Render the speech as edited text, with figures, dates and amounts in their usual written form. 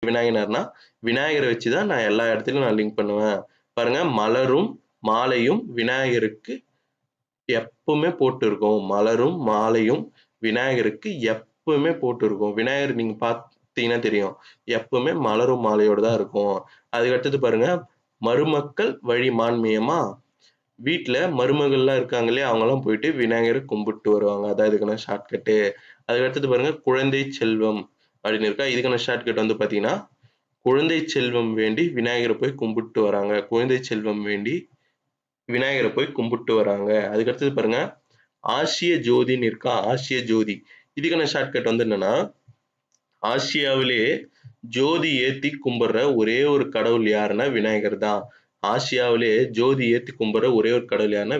விநாயகர்னா விநாயகரை வச்சு தான் நான் எல்லா இடத்துலயும் நான் லிங்க் பண்ணுவேன். பாருங்க, மலரும் மாலையும் விநாயகருக்கு எப்பவுமே போட்டிருக்கும். மலரும் மாலையும் விநாயகருக்கு எப்பவுமே போட்டிருக்கும். விநாயகர் நீங்க பார்த்தீங்கன்னா தெரியும். எப்பவுமே மலரும் மாலையோட தான் இருக்கும். அதுக்கு அடுத்தது பாருங்க, மருமக்கள் வழி மான்மியமா வீட்ல மருமகள்லாம் இருக்காங்க இல்லையா, அவங்கலாம் போயிட்டு விநாயகர கும்பிட்டு வருவாங்க. அதான் இதுக்கான ஷார்ட்கட்டு. அதுக்கு அடுத்தது பாருங்க, குழந்தை செல்வம் அப்படின்னு இருக்கா. இதுக்கான ஷார்ட்கட் வந்து பார்த்தீங்கன்னா, குழந்தை செல்வம் வேண்டி விநாயகர போய் கும்பிட்டு வராங்க. குழந்தை செல்வம் வேண்டி விநாயகர போய் கும்பிட்டு வராங்க. அதுக்கு அடுத்தது பாருங்க, ஆசிய ஜோதின்னு இருக்கா. ஆசிய ஜோதி. இதுக்கான ஷார்ட்கட் வந்து என்னன்னா, ஆசியாவிலேயே ஜோதி ஏத்தி கும்பிடுற ஒரே ஒரு கடவுள் யாருன்னா விநாயகர் தான். ஆசியாவிலேயே ஜோதி ஏத்தி கும்பிடுற ஒரே ஒரு கடவுள் யாருன்னா